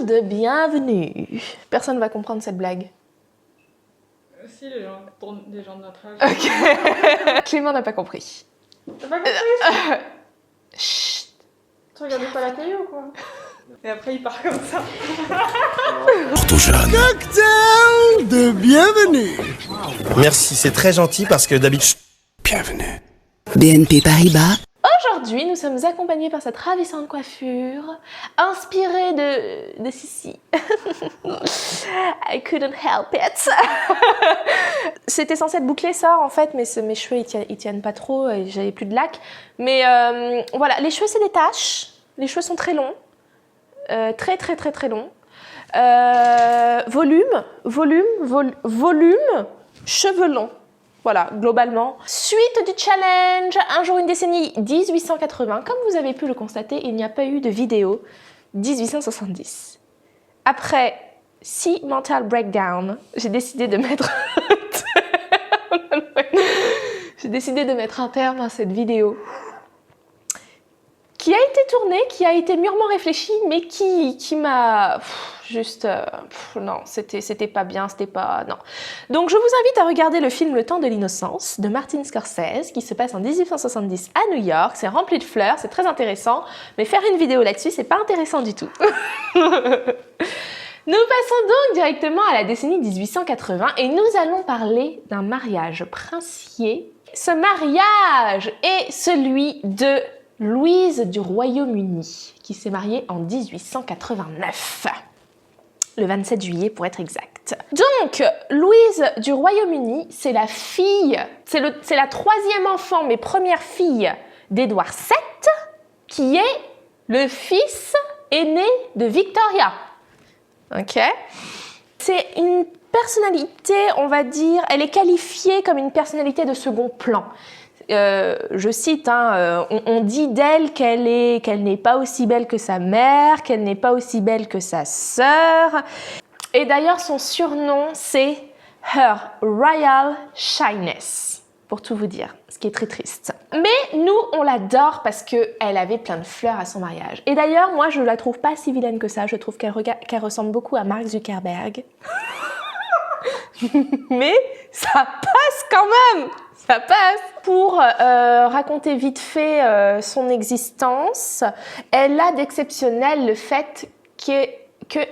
de bienvenue. Personne va comprendre cette blague. Si, les gens de notre âge. Ok. Clément n'a pas compris. T'as pas compris? Chut. Tu regardais pas la télé ou quoi? Et après, il part comme ça. Cocktail de bienvenue. Merci, c'est très gentil parce que d'habitude... Bienvenue. BNP Paribas. Aujourd'hui, nous sommes accompagnés par cette ravissante coiffure, inspirée de Sissi. I couldn't help it. C'était censé être bouclé ça en fait, mais mes cheveux ils tiennent pas trop et j'avais plus de lac. Mais voilà, les cheveux c'est des taches, les cheveux sont très longs, très longs. Volume, cheveux longs. Voilà, globalement. Suite du challenge, un jour une décennie 1880. Comme vous avez pu le constater, il n'y a pas eu de vidéo 1870. Après 6 mental breakdown, j'ai décidé de mettre un terme à cette vidéo qui a été tournée, qui a été mûrement réfléchie, mais qui m'a non, c'était pas bien, c'était pas... non. Donc je vous invite à regarder le film Le Temps de l'innocence de Martin Scorsese, qui se passe en 1870 à New York. C'est rempli de fleurs, c'est très intéressant, mais faire une vidéo là-dessus, c'est pas intéressant du tout. Nous passons donc directement à la décennie 1880 et nous allons parler d'un mariage princier. Ce mariage est celui de Louise du Royaume-Uni, qui s'est mariée en 1889. Le 27 juillet pour être exact. Donc, Louise du Royaume-Uni, c'est la fille, c'est la troisième enfant, mais première fille d'Édouard VII, qui est le fils aîné de Victoria. Ok? C'est une personnalité, on va dire, elle est qualifiée comme une personnalité de second plan. Je cite, on dit d'elle qu'elle n'est pas aussi belle que sa mère, qu'elle n'est pas aussi belle que sa sœur. Et d'ailleurs, son surnom, c'est Her Royal Shyness, pour tout vous dire, ce qui est très triste. Mais nous, on l'adore parce qu'elle avait plein de fleurs à son mariage. Et d'ailleurs, moi, je la trouve pas si vilaine que ça. Je trouve qu'elle ressemble beaucoup à Mark Zuckerberg. Mais ça passe quand même! Ça passe. Pour raconter vite fait son existence, elle a d'exceptionnel le fait qu'elle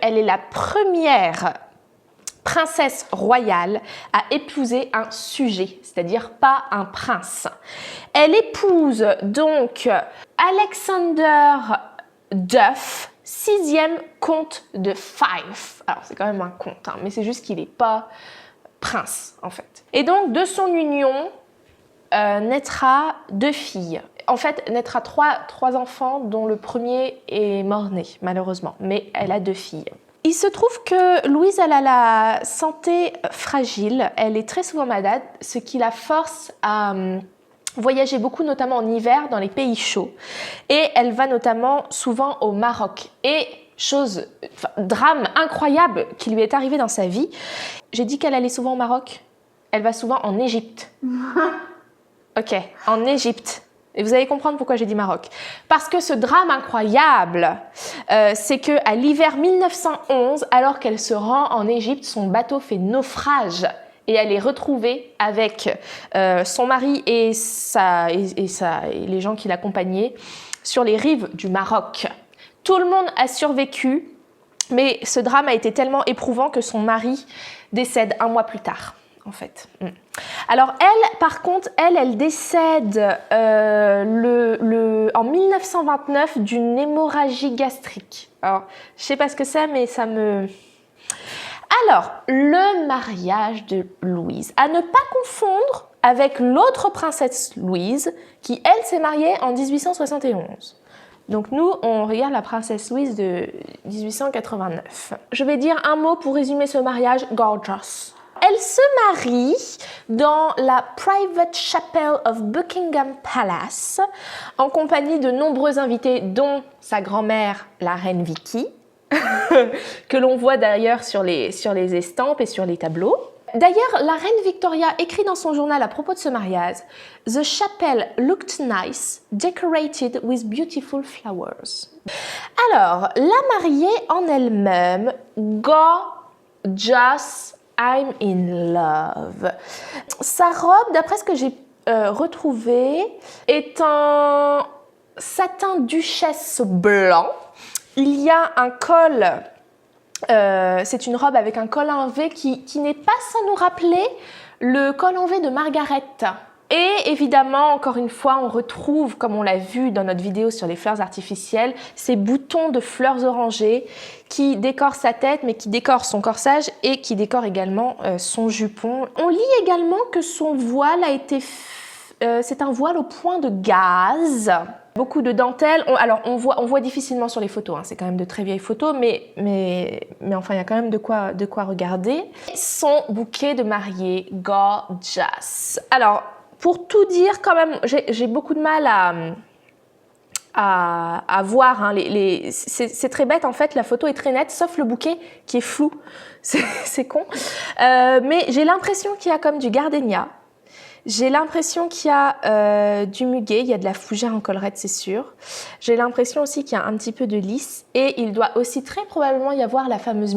est la première princesse royale à épouser un sujet, c'est-à-dire pas un prince. Elle épouse donc Alexander Duff, 6e comte de Fife. Alors c'est quand même un comte, mais c'est juste qu'il n'est pas prince en fait. Et donc de son union naîtra 2 filles. En fait, naîtra trois enfants dont le premier est mort-né, malheureusement. Mais elle a 2 filles. Il se trouve que Louise, elle a la santé fragile. Elle est très souvent malade, ce qui la force à voyager beaucoup, notamment en hiver, dans les pays chauds. Et elle va notamment souvent au Maroc. Et drame incroyable qui lui est arrivé dans sa vie. J'ai dit qu'elle allait souvent au Maroc. Elle va souvent en Égypte. Ok, en Égypte. Et vous allez comprendre pourquoi j'ai dit Maroc. Parce que ce drame incroyable, c'est qu'à l'hiver 1911, alors qu'elle se rend en Égypte, son bateau fait naufrage et elle est retrouvée avec son mari et les gens qui l'accompagnaient sur les rives du Maroc. Tout le monde a survécu, mais ce drame a été tellement éprouvant que son mari décède 1 mois plus tard. En fait. Alors elle, par contre, elle décède en 1929 d'une hémorragie gastrique. Alors, je sais pas ce que c'est, mais ça me... Alors, le mariage de Louise, à ne pas confondre avec l'autre princesse Louise, qui, elle, s'est mariée en 1871. Donc nous, on regarde la princesse Louise de 1889. Je vais dire un mot pour résumer ce mariage, gorgeous. Elle se marie dans la Private Chapel of Buckingham Palace en compagnie de nombreux invités, dont sa grand-mère, la reine Vicky, que l'on voit d'ailleurs sur les estampes et sur les tableaux. D'ailleurs, la reine Victoria écrit dans son journal à propos de ce mariage, « The chapel looked nice, decorated with beautiful flowers ». Alors, la mariée en elle-même, gorgeous, I'm in love. Sa robe, d'après ce que j'ai retrouvé, est en satin duchesse blanc. Il y a un col, c'est une robe avec un col en V qui n'est pas sans nous rappeler le col en V de Margaret. Et évidemment, encore une fois, on retrouve, comme on l'a vu dans notre vidéo sur les fleurs artificielles, ces boutons de fleurs orangées qui décorent sa tête, mais qui décorent son corsage et qui décorent également son jupon. On lit également que son voile a été... c'est un voile au point de gaze. Beaucoup de dentelle. Alors, on voit difficilement sur les photos. Hein. C'est quand même de très vieilles photos, mais enfin, il y a quand même de quoi regarder. Son bouquet de mariée, gorgeous. Alors, pour tout dire, quand même, j'ai beaucoup de mal à voir. Hein, c'est très bête, en fait, la photo est très nette, sauf le bouquet qui est flou. C'est con. Mais j'ai l'impression qu'il y a comme du gardénia. J'ai l'impression qu'il y a du muguet, il y a de la fougère en collerette, c'est sûr. J'ai l'impression aussi qu'il y a un petit peu de lys. Et il doit aussi très probablement y avoir la fameuse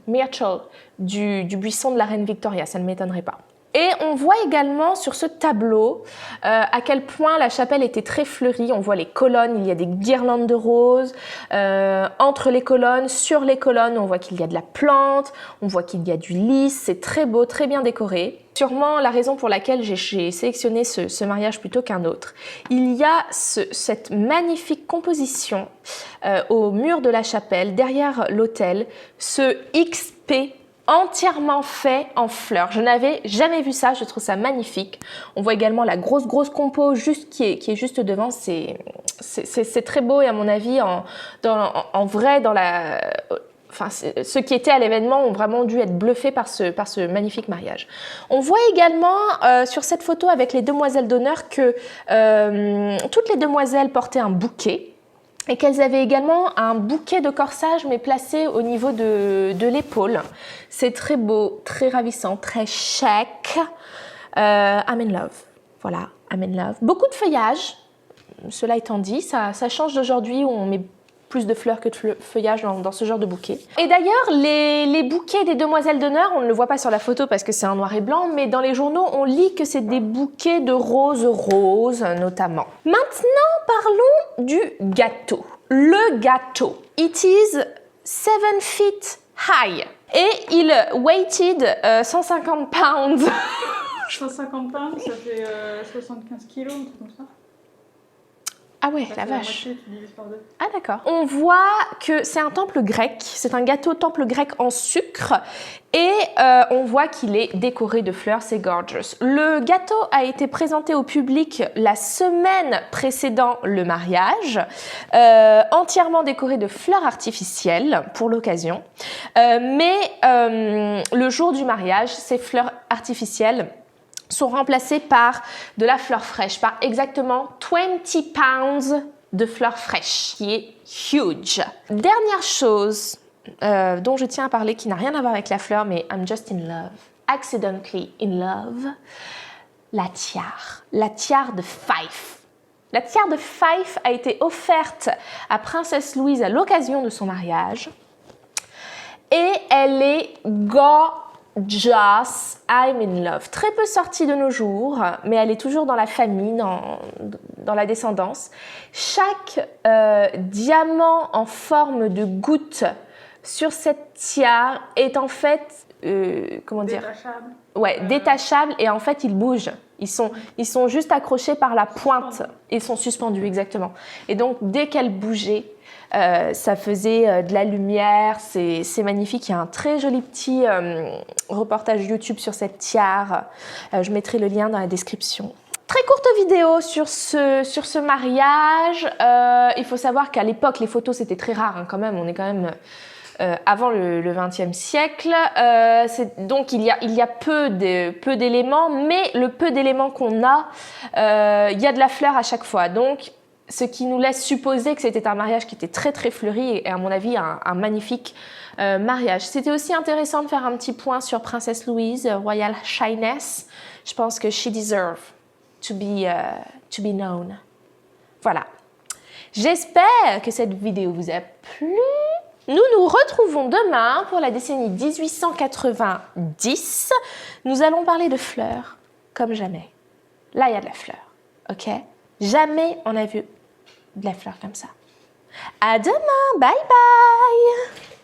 myrtle du buisson de la reine Victoria, ça ne m'étonnerait pas. Et on voit également sur ce tableau à quel point la chapelle était très fleurie. On voit les colonnes, il y a des guirlandes de roses. Entre les colonnes, sur les colonnes, on voit qu'il y a de la plante, on voit qu'il y a du lys. C'est très beau, très bien décoré. Sûrement la raison pour laquelle j'ai sélectionné ce mariage plutôt qu'un autre. Il y a cette magnifique composition au mur de la chapelle, derrière l'autel, ce XP entièrement fait en fleurs. Je n'avais jamais vu ça, je trouve ça magnifique. On voit également la grosse compo qui est juste devant. C'est très beau et à mon avis, en vrai, enfin, ceux qui étaient à l'événement ont vraiment dû être bluffés par ce magnifique mariage. On voit également sur cette photo avec les demoiselles d'honneur que toutes les demoiselles portaient un bouquet et qu'elles avaient également un bouquet de corsage mais placé au niveau de l'épaule. C'est très beau, très ravissant, très chic. I'm in love. Voilà, I'm in love. Beaucoup de feuillage, cela étant dit, ça change d'aujourd'hui où on met plus de fleurs que de feuillage dans ce genre de bouquet. Et d'ailleurs, les bouquets des demoiselles d'honneur, on ne le voit pas sur la photo parce que c'est en noir et blanc, mais dans les journaux, on lit que c'est des bouquets de roses notamment. Maintenant, parlons du gâteau. Le gâteau. It is 7 feet high. Et il weighted 150 pounds. 150 pounds, ça fait 75 kilos, un truc comme ça. Ah ouais, la vache. La moitié, tu divises par 2. Ah d'accord. On voit que c'est un temple grec, c'est un gâteau temple grec en sucre et on voit qu'il est décoré de fleurs, c'est gorgeous. Le gâteau a été présenté au public la semaine précédant le mariage, entièrement décoré de fleurs artificielles pour l'occasion. Mais le jour du mariage, ces fleurs artificielles sont remplacés par de la fleur fraîche, par exactement 20 pounds de fleurs fraîches, qui est huge. Dernière chose dont je tiens à parler, qui n'a rien à voir avec la fleur, mais I'm just in love, accidentally in love, la tiare de Fife. La tiare de Fife a été offerte à Princesse Louise à l'occasion de son mariage et elle est gorgeous, I'm in love. Très peu sortie de nos jours, mais elle est toujours dans la famille, dans la descendance. Chaque diamant en forme de goutte sur cette tiare est en fait, comment dire ? Détachable. Ouais, détachable et en fait ils bougent. Ils sont juste accrochés par la pointe. Ils sont suspendus, exactement. Et donc dès qu'elle bougeait, ça faisait de la lumière, c'est magnifique. Il y a un très joli petit reportage YouTube sur cette tiare. Je mettrai le lien dans la description. Très courte vidéo sur ce mariage. Il faut savoir qu'à l'époque, les photos c'était très rare hein, quand même. On est quand même avant le XXe siècle. Donc il y a peu d'éléments, mais le peu d'éléments qu'on a, il y a de la fleur à chaque fois. Donc Ce qui nous laisse supposer que c'était un mariage qui était très très fleuri et à mon avis un magnifique mariage. C'était aussi intéressant de faire un petit point sur Princesse Louise, Royal Shyness. Je pense que she deserve to be known. Voilà. J'espère que cette vidéo vous a plu. Nous nous retrouvons demain pour la décennie 1890. Nous allons parler de fleurs comme jamais. Là, il y a de la fleur, ok? Jamais on a vu de la fleur comme ça. À demain, bye bye!